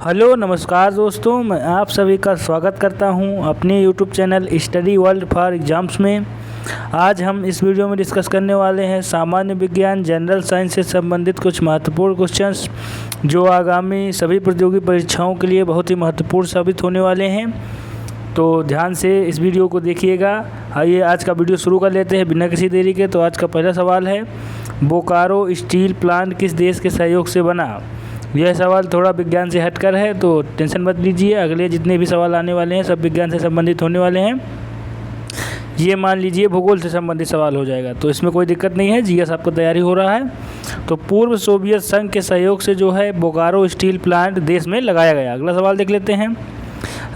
Hello नमस्कार दोस्तों, मैं आप सभी का स्वागत करता हूं अपने YouTube channel study world for exams में। आज हम इस वीडियो में डिस्कस करने वाले हैं सामान्य विज्ञान जनरल साइंस से संबंधित कुछ महत्वपूर्ण क्वेश्चंस जो आगामी सभी प्रतियोगी परीक्षाओं के लिए बहुत ही महत्वपूर्ण साबित होने वाले हैं। तो ध्यान से इस वीडियो को देखिएगा। आइए आज का वीडियो शुरू कर लेते हैं बिना किसी देरी के। तो आज का पहला सवाल है, बोकारो स्टील प्लांट किस देश के सहयोग से बना? यह सवाल थोड़ा विज्ञान से हटकर है, तो टेंशन मत लीजिए। अगले जितने भी सवाल आने वाले हैं सब विज्ञान से संबंधित होने वाले हैं। ये मान लीजिए भूगोल से संबंधित सवाल हो जाएगा, तो इसमें कोई दिक्कत नहीं है। जीएस आपको तैयारी हो रहा है। तो पूर्व सोवियत संघ के सहयोग से जो है बोकारो स्टील प्लांट देश में लगाया गया। अगला सवाल देख लेते हैं,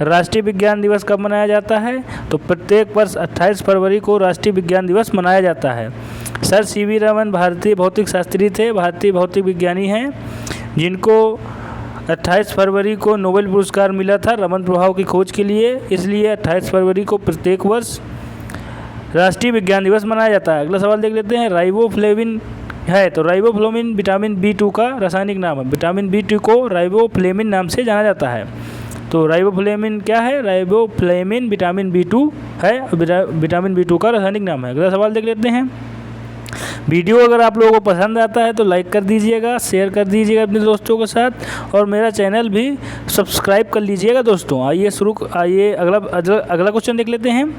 राष्ट्रीय विज्ञान दिवस कब मनाया जाता है? तो प्रत्येक वर्ष 28 फरवरी को राष्ट्रीय विज्ञान दिवस मनाया जाता है। सर सीवी रमन भारतीय भौतिक शास्त्री थे, भारतीय भौतिक विज्ञानी हैं जिनको 28 फरवरी को नोबेल पुरस्कार मिला था रमन प्रभाव की खोज के लिए। इसलिए 28 फरवरी को प्रत्येक वर्ष राष्ट्रीय विज्ञान दिवस मनाया जाता है। अगला सवाल देख लेते हैं, राइबोफ्लेविन है तो राइबोफ्लेविन विटामिन B2 का रासायनिक नाम है। विटामिन B2 को राइबोफ्लेविन नाम से जाना जाता है। तो राइबोफ्लेविन क्या है? राइबोफ्लेविन विटामिन B2 है, विटामिन B2 का रासायनिक नाम है। अगला सवाल देख लेते हैं, वीडियो अगर आप लोगों को पसंद आता है तो लाइक कर दीजिएगा, शेयर कर दीजिएगा अपने दोस्तों के साथ, और मेरा चैनल भी सब्सक्राइब कर लीजिएगा दोस्तों। आइए अगला क्वेश्चन देख लेते हैं,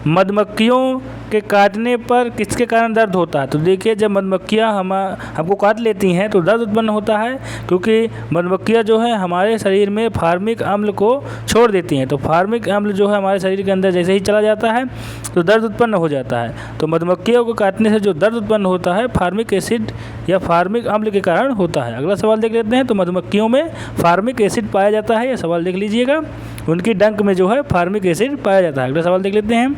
मधुमक्खियों के काटने पर किसके कारण दर्द होता है? तो देखिए, जब मधुमक्खियाँ हमको काट लेती हैं तो दर्द उत्पन्न होता है, क्योंकि मधुमक्खियाँ जो है हमारे शरीर में फार्मिक अम्ल को छोड़ देती हैं। तो फार्मिक अम्ल जो है हमारे शरीर के अंदर जैसे ही चला जाता है तो दर्द उत्पन्न हो जाता है। तो मधुमक्खियों को काटने से जो दर्द उत्पन्न होता है फार्मिक एसिड या फार्मिक अम्ल के कारण होता है। अगला सवाल देख लेते हैं, तो मधुमक्खियों में फार्मिक एसिड पाया जाता है। यह सवाल देख लीजिएगा, उनकी डंक में जो है फार्मिक एसिड पाया जाता है। अगला सवाल देख लेते हैं,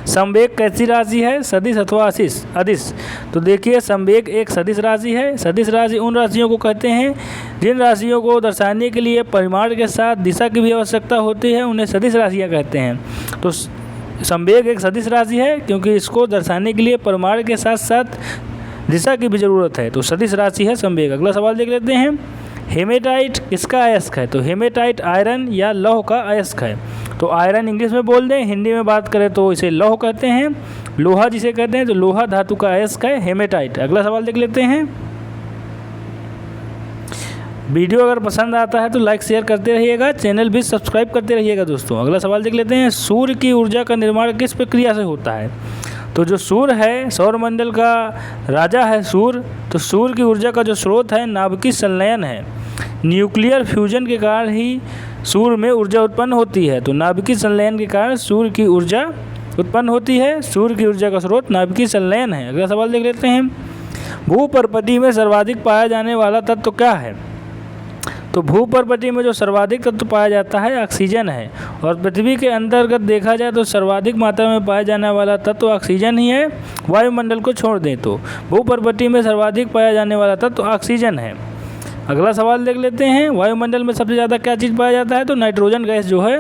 संवेग कैसी राशि है? सदिश अथवा अदिश? तो देखिए, संवेग एक सदिश राशि है। सदिश राशि उन राशियों को कहते हैं जिन राशियों को दर्शाने के लिए परिमाण के साथ दिशा की भी आवश्यकता होती है, उन्हें सदिश राशियाँ कहते हैं। तो संवेग एक सदिश राशि है क्योंकि इसको दर्शाने के लिए परिमाण के साथ साथ दिशा की भी ज़रूरत है, तो सदिश राशि है संवेग। अगला सवाल देख लेते हैं, हेमेटाइट किसका अयस्क है? तो हेमेटाइट आयरन या लौह का अयस्क है। तो आयरन इंग्लिश में बोल दें, हिंदी में बात करें तो इसे लौह कहते हैं। लोहा जिसे कहते हैं तो लोहा धातु का अयस्क है हेमेटाइट। अगला सवाल देख लेते हैं, वीडियो अगर पसंद आता है तो लाइक शेयर करते रहिएगा, चैनल भी सब्सक्राइब करते रहिएगा दोस्तों। अगला सवाल देख लेते हैं, सूर्य की ऊर्जा का निर्माण किस प्रक्रिया से होता है? तो जो सूर्य है, सौरमंडल का राजा है सूर्य, तो सूर्य की ऊर्जा का जो स्रोत है नाभिकीय संलयन है। न्यूक्लियर फ्यूजन के कारण ही सूर्य में ऊर्जा उत्पन्न होती है। तो नाभिकीय संलयन के कारण सूर्य की ऊर्जा उत्पन्न होती है। सूर्य की ऊर्जा का स्रोत नाभिकीय संलयन है। अगला सवाल देख लेते हैं, भूपर्पटी में सर्वाधिक पाया जाने वाला तत्व क्या है? तो भूपर्पटी में जो सर्वाधिक तत्व पाया जाता है ऑक्सीजन है, और पृथ्वी के अंतर्गत देखा जाए तो सर्वाधिक मात्रा में पाया जाने वाला तत्व ऑक्सीजन ही है, वायुमंडल को छोड़ दें तो। भूपर्पटी में सर्वाधिक पाया जाने वाला तत्व ऑक्सीजन है। अगला सवाल देख लेते हैं, वायुमंडल में सबसे ज़्यादा क्या चीज़ पाया जाता है? तो नाइट्रोजन गैस जो है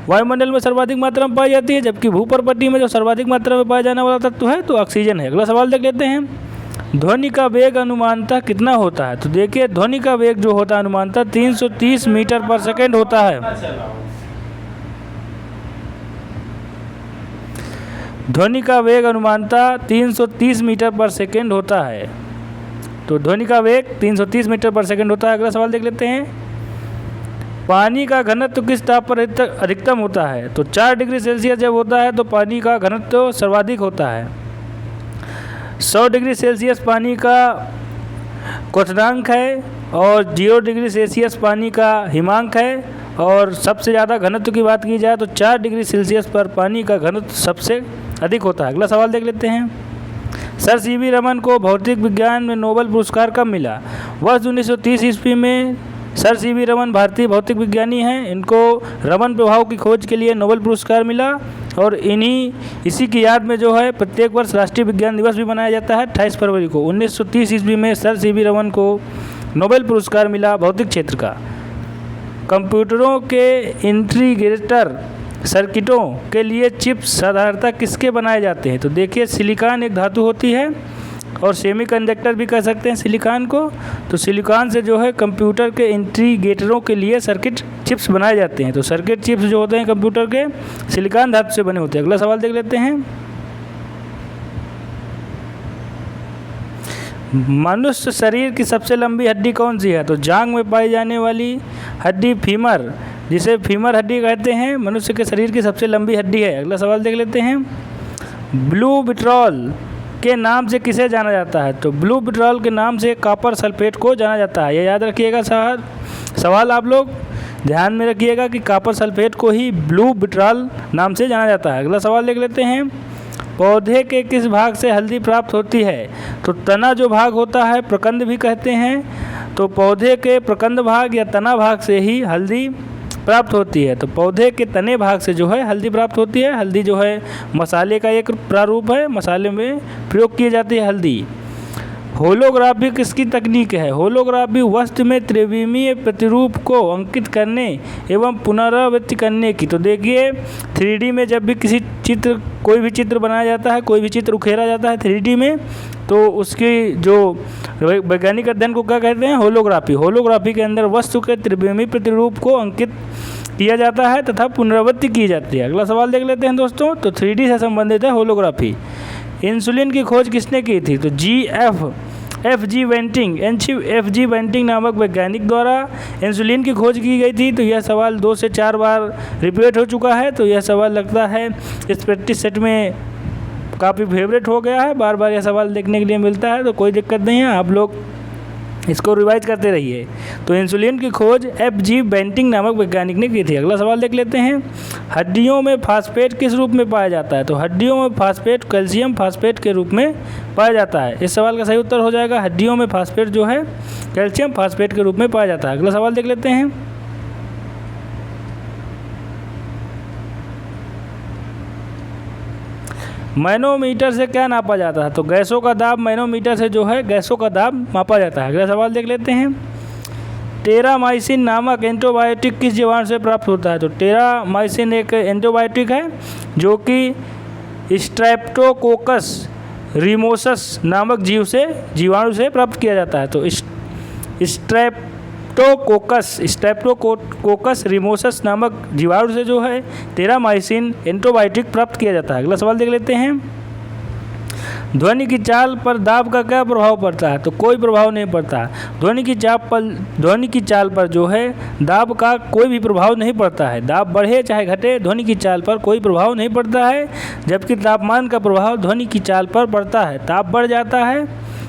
वायुमंडल में सर्वाधिक मात्रा में पाई जाती है, जबकि भूपर्पटी में जो सर्वाधिक मात्रा में पाया जाने वाला तत्व है तो ऑक्सीजन है। अगला सवाल देख लेते हैं, ध्वनि का वेग अनुमानतः कितना होता है? तो देखिए, ध्वनि का वेग जो होता है अनुमानतः 330 मीटर पर सेकेंड होता है। ध्वनि का वेग अनुमानतः 330 मीटर पर सेकेंड होता है। तो ध्वनि का वेग 330 मीटर पर सेकेंड होता है। अगला सवाल देख लेते हैं, पानी का घनत्व किस ताप पर अधिकतम होता है? तो 4 डिग्री सेल्सियस जब होता है तो पानी का घनत्व सर्वाधिक होता है। 100 डिग्री सेल्सियस पानी का क्वथनांक है, और 0 डिग्री सेल्सियस पानी का हिमांक है, और सबसे ज़्यादा घनत्व की बात की जाए तो 4 डिग्री सेल्सियस पर पानी का घनत्व सबसे अधिक होता है। अगला सवाल देख लेते हैं, सर सीवी रमन को भौतिक विज्ञान में नोबेल पुरस्कार कब मिला? वर्ष 1930 ईस्वी में सर सीवी रमन भारतीय भौतिक विज्ञानी हैं। इनको रमन प्रभाव की खोज के लिए नोबेल पुरस्कार मिला, और इसी की याद में जो है प्रत्येक वर्ष राष्ट्रीय विज्ञान दिवस भी मनाया जाता है 28 फरवरी को। 1930 ईस्वी में सर सीवी रमन को नोबेल पुरस्कार मिला भौतिक क्षेत्र का। कंप्यूटरों के इंटीग्रेटर सर्किटों के लिए चिप्स साधारणतः किसके बनाए जाते हैं? तो देखिए, सिलिकॉन एक धातु होती है, और सेमीकंडक्टर भी कह सकते हैं सिलिकॉन को। तो सिलिकॉन से जो है कंप्यूटर के इंटीग्रेटरों के लिए सर्किट चिप्स बनाए जाते हैं। तो सर्किट चिप्स जो होते हैं कंप्यूटर के सिलिकॉन धातु से बने होते हैं। अगला सवाल देख लेते हैं। मनुष्य शरीर की सबसे लंबी हड्डी कौन सी है? तो जांघ में पाई जाने वाली हड्डी फीमर, जिसे फीमर हड्डी कहते हैं, मनुष्य के शरीर की सबसे लंबी हड्डी है। अगला सवाल देख लेते हैं। ब्लू विट्रॉल के नाम से किसे जाना जाता है? तो ब्लू विट्रॉल के नाम से कॉपर सल्फेट को जाना जाता है। ये याद रखिएगा सवाल आप लोग ध्यान में रखिएगा कि कॉपर सल्फेट को ही ब्लू विट्रॉल नाम से जाना जाता है। अगला सवाल देख लेते हैं। पौधे के किस भाग से हल्दी प्राप्त होती है? तो तना जो भाग होता है प्रकंद भी कहते हैं। तो पौधे के प्रकंद भाग या तना भाग से ही हल्दी प्राप्त होती है। तो पौधे के तने भाग से जो है हल्दी प्राप्त होती है। हल्दी जो है मसाले का एक प्रारूप है, मसाले में प्रयोग की जाती है हल्दी। होलोग्राफी किसकी तकनीक है? होलोग्राफी वस्तु में त्रिविमीय प्रतिरूप को अंकित करने एवं पुनरावृत्ति करने की। तो देखिए 3D में जब भी कोई भी चित्र बनाया जाता है, कोई भी चित्र उकेरा जाता है 3D में, तो उसकी जो वैज्ञानिक अध्ययन को क्या कहते हैं? होलोग्राफी। होलोग्राफी के अंदर वस्तु के त्रिविमीय प्रतिरूप को अंकित किया जाता है तथा पुनरावृत्ति की जाती है। अगला सवाल देख लेते हैं दोस्तों। तो 3D से संबंधित है होलोग्राफी। इंसुलिन की खोज किसने की थी? तो एफ जी बेंटिंग नामक वैज्ञानिक द्वारा इंसुलिन की खोज की गई थी। तो यह सवाल 2 से 4 बार रिपीट हो चुका है। तो यह सवाल लगता है इस प्रैक्टिस सेट में काफ़ी फेवरेट हो गया है, बार बार यह सवाल देखने के लिए मिलता है। तो कोई दिक्कत नहीं है, आप लोग इसको रिवाइज करते रहिए। तो इंसुलिन की खोज एफ.जी. बेंटिंग नामक वैज्ञानिक ने की थी। अगला सवाल देख लेते हैं। हड्डियों में फास्फेट किस रूप में पाया जाता है? तो हड्डियों में फास्फेट कैल्शियम फास्फेट के रूप में पाया जाता है। इस सवाल का सही उत्तर हो जाएगा हड्डियों में फास्फेट जो है कैल्शियम फास्फेट के रूप में पाया जाता है। अगला सवाल देख लेते हैं। मैनोमीटर से क्या नापा जाता है? तो गैसों का दाब मैनोमीटर से जो है गैसों का दाब मापा जाता है। अगला सवाल देख लेते हैं। टेरामाइसिन नामक एंटीबायोटिक किस जीवाणु से प्राप्त होता है? तो टेरामाइसिन एक एंटीबायोटिक है जो कि स्ट्रेप्टोकोकस रिमोसस नामक जीवाणु से प्राप्त किया जाता है। तो स्ट्रेप्टोकोकस रिमोसस नामक जीवाणु से जो है टेरामाइसिन एंटीबायोटिक प्राप्त किया जाता है। अगला सवाल देख लेते हैं। ध्वनि की चाल पर दाब का क्या प्रभाव पड़ता है? तो कोई प्रभाव नहीं पड़ता। ध्वनि की चाल पर जो है दाब का कोई भी प्रभाव नहीं पड़ता है। दाब बढ़े चाहे घटे, ध्वनि की चाल पर कोई प्रभाव नहीं पड़ता है। जबकि तापमान का प्रभाव ध्वनि की चाल पर पड़ता है। ताप बढ़ जाता है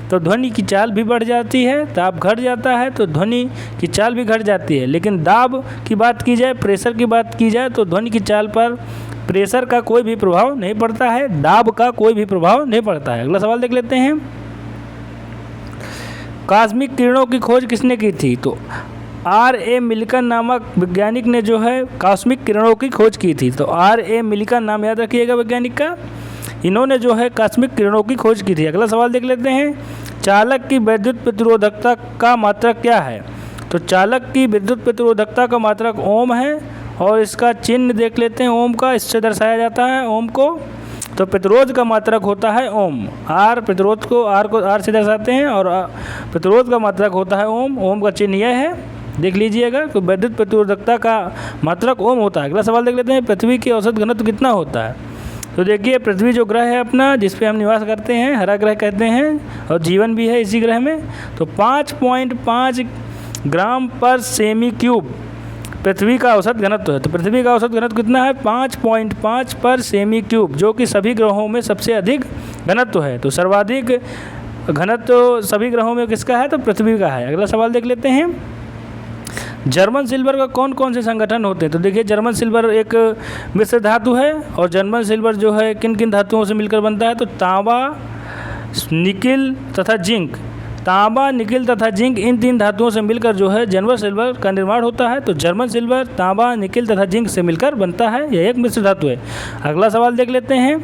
तो ध्वनि की चाल भी बढ़ जाती है, ताप घट जाता है तो ध्वनि की चाल भी घट जाती है। लेकिन दाब की बात की जाए, प्रेशर की बात की जाए, तो ध्वनि की चाल पर प्रेशर का कोई भी प्रभाव नहीं पड़ता है, दाब का कोई भी प्रभाव नहीं पड़ता है। अगला सवाल देख लेते हैं। कॉस्मिक किरणों की खोज किसने की थी? तो R.A. मिल्कन नामक वैज्ञानिक ने जो है कॉस्मिक किरणों की खोज की थी। तो R.A. मिल्कन नाम याद रखिएगा वैज्ञानिक का। इन्होंने जो है कॉस्मिक किरणों की खोज की थी। अगला सवाल देख लेते हैं। चालक की विद्युत प्रतिरोधकता का मात्रक क्या है? तो चालक की विद्युत प्रतिरोधकता का मात्रक ओम है और इसका चिन्ह देख लेते हैं। ओम का इससे दर्शाया जाता है ओम को। तो प्रतिरोध का मात्रक होता है ओम। आर प्रतिरोध को आर से दर्शाते हैं और प्रतिरोध का मात्रक होता है ओम। ओम का चिन्ह यह है, देख लीजिएगा। तो विद्युत प्रतिरोधकता का मात्रक ओम होता है। अगला सवाल देख लेते हैं। पृथ्वी की औसत घनत्व कितना होता है? तो देखिए पृथ्वी जो ग्रह है अपना, जिस पे हम निवास करते हैं, हरा ग्रह कहते हैं और जीवन भी है इसी ग्रह में, तो 5.5 ग्राम पर सेमी क्यूब पृथ्वी का औसत घनत्व है। तो पृथ्वी का औसत घनत्व कितना है? 5.5 पर सेमी क्यूब, जो कि सभी ग्रहों में सबसे अधिक घनत्व है। तो सर्वाधिक घनत्व सभी ग्रहों में किसका है? तो पृथ्वी का है। अगला सवाल देख लेते हैं। जर्मन सिल्वर का कौन कौन से संगठन होते हैं? तो देखिए जर्मन सिल्वर एक मिश्र धातु है और जर्मन सिल्वर जो है किन किन धातुओं से मिलकर बनता है? तो तांबा, निकिल तथा जिंक। तांबा, निकिल तथा जिंक, इन 3 धातुओं से मिलकर जो है जर्मन सिल्वर का निर्माण होता है। तो जर्मन सिल्वर तांबा, निकिल तथा जिंक से मिलकर बनता है। यह एक मिश्र धातु है। अगला सवाल देख लेते हैं।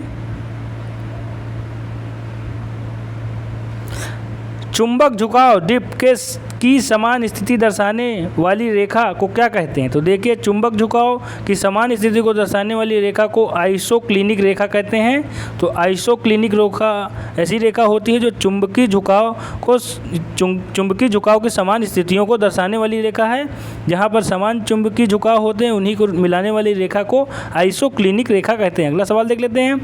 चुंबक झुकाव डिप की समान स्थिति दर्शाने वाली रेखा को क्या कहते हैं? तो देखिए, चुंबक झुकाव की समान स्थिति को दर्शाने वाली रेखा को आइसोक्लिनिक रेखा कहते हैं। तो आइसोक्लिनिक रेखा ऐसी रेखा होती है जो चुंबकीय झुकाव की समान स्थितियों को दर्शाने वाली रेखा है। जहाँ पर समान चुंबकीय झुकाव होते हैं उन्हीं को मिलाने वाली रेखा को आइसोक्लिनिक रेखा कहते हैं। अगला सवाल देख लेते हैं।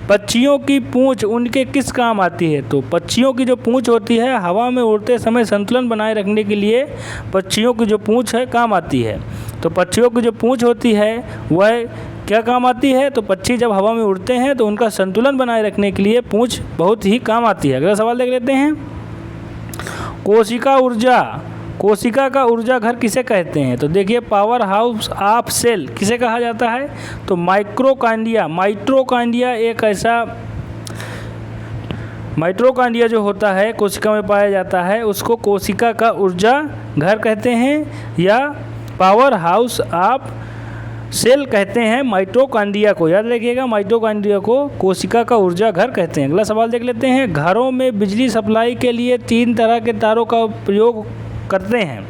पक्षियों की पूंछ उनके किस काम आती है? तो पक्षियों की जो पूंछ होती है हवा में उड़ते समय संतुलन बनाए रखने के लिए पक्षियों की जो पूंछ है काम आती है। तो पक्षियों की जो पूंछ होती है वह क्या काम आती है? तो पक्षी जब हवा में उड़ते हैं तो उनका संतुलन बनाए रखने के लिए पूंछ बहुत ही काम आती है। अगला सवाल देख लेते हैं। कोशिका का ऊर्जा घर किसे कहते हैं? तो देखिए, पावर हाउस ऑफ सेल किसे कहा जाता है? तो माइटोकॉन्ड्रिया एक ऐसा माइटोकॉन्ड्रिया जो होता है कोशिका में पाया जाता है उसको कोशिका का ऊर्जा घर कहते हैं या पावर हाउस ऑफ सेल कहते हैं। माइटोकॉन्ड्रिया को याद रखिएगा, माइटोकॉन्ड्रिया को कोशिका का ऊर्जा घर कहते हैं। अगला सवाल देख लेते हैं। घरों में बिजली सप्लाई के लिए 3 तरह के तारों का प्रयोग करते हैं,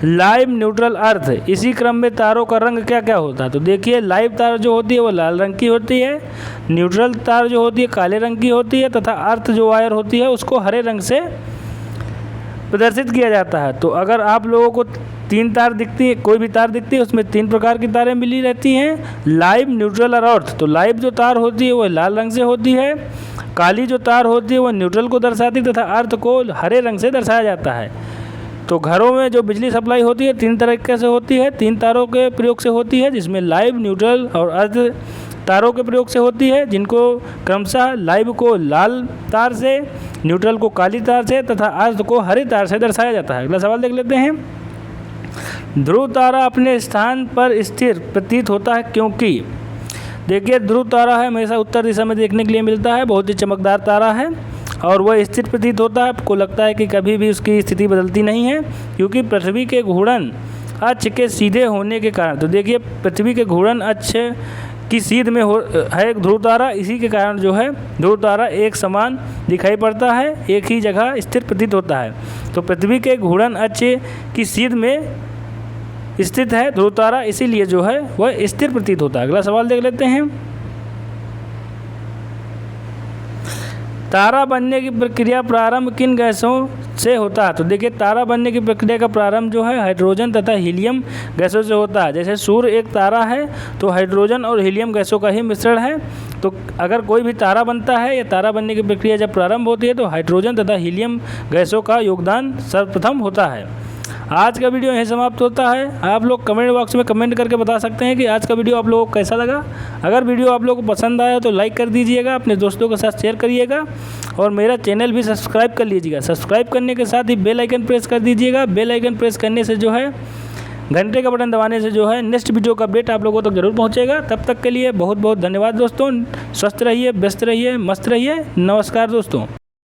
लाइव, न्यूट्रल, अर्थ। इसी क्रम में तारों का रंग क्या क्या होता है? तो देखिए, लाइव तार जो होती है वो लाल रंग की होती है, न्यूट्रल तार जो होती है काले रंग की होती है तथा अर्थ जो वायर होती है उसको हरे रंग से प्रदर्शित किया जाता है। तो अगर आप लोगों को 3 तार दिखती है, कोई भी तार दिखती है उसमें 3 प्रकार की तारें मिली रहती हैं, लाइव, न्यूट्रल और अर्थ। तो लाइव जो तार होती है वो लाल रंग से होती है, काली जो तार होती है वो न्यूट्रल को दर्शाती है तथा अर्थ को हरे रंग से दर्शाया जाता है। तो घरों में जो बिजली सप्लाई होती है 3 तरीके से होती है, 3 तारों के प्रयोग से होती है, जिसमें लाइव, न्यूट्रल और अर्थ तारों के प्रयोग से होती है, जिनको क्रमशः लाइव को लाल तार से, न्यूट्रल को काली तार से तथा अर्थ को हरी तार से दर्शाया जाता है। अगला सवाल देख लेते हैं। ध्रुव तारा अपने स्थान पर स्थिर प्रतीत होता है क्योंकि? देखिए, ध्रुव तारा है हमेशा उत्तर दिशा में देखने के लिए मिलता है, बहुत ही चमकदार तारा है और वह स्थिर प्रतीत होता है। आपको लगता है कि कभी भी उसकी स्थिति बदलती नहीं है क्योंकि पृथ्वी के घूर्णन अक्ष के सीधे होने के कारण। तो देखिए, पृथ्वी के घूर्णन अक्ष की सीध में है ध्रुव तारा, इसी के कारण जो है ध्रुव तारा एक समान दिखाई पड़ता है, एक ही जगह स्थिर प्रतीत होता है। तो पृथ्वी के घूर्णन अक्ष की सीध में स्थित है ध्रुव तारा, इसीलिए जो है वह स्थिर प्रतीत होता है। अगला सवाल देख लेते हैं। तारा बनने की प्रक्रिया प्रारंभ किन गैसों से होता है? तो देखिए, तारा बनने की प्रक्रिया का प्रारंभ जो है हाइड्रोजन तथा हीलियम गैसों से होता है। जैसे सूर्य एक तारा है तो हाइड्रोजन और हीलियम गैसों का ही मिश्रण है। तो अगर कोई भी तारा बनता है या तारा बनने की प्रक्रिया जब प्रारंभ होती है तो हाइड्रोजन तथा हीलियम गैसों का योगदान सर्वप्रथम होता है। आज का वीडियो यहीं समाप्त होता है। आप लोग कमेंट बॉक्स में कमेंट करके बता सकते हैं कि आज का वीडियो आप लोगों को कैसा लगा। अगर वीडियो आप लोगों को पसंद आया तो लाइक कर दीजिएगा, अपने दोस्तों के साथ शेयर करिएगा और मेरा चैनल भी सब्सक्राइब कर लीजिएगा। सब्सक्राइब करने के साथ ही बेल आइकन प्रेस कर दीजिएगा। बेल आइकन प्रेस करने से जो है घंटे का बटन दबाने से जो है नेक्स्ट वीडियो का अपडेट आप लोगों तक जरूर पहुँचेगा। तब तक के लिए बहुत बहुत धन्यवाद दोस्तों। स्वस्थ रहिए, व्यस्त रहिए, मस्त रहिए। नमस्कार दोस्तों।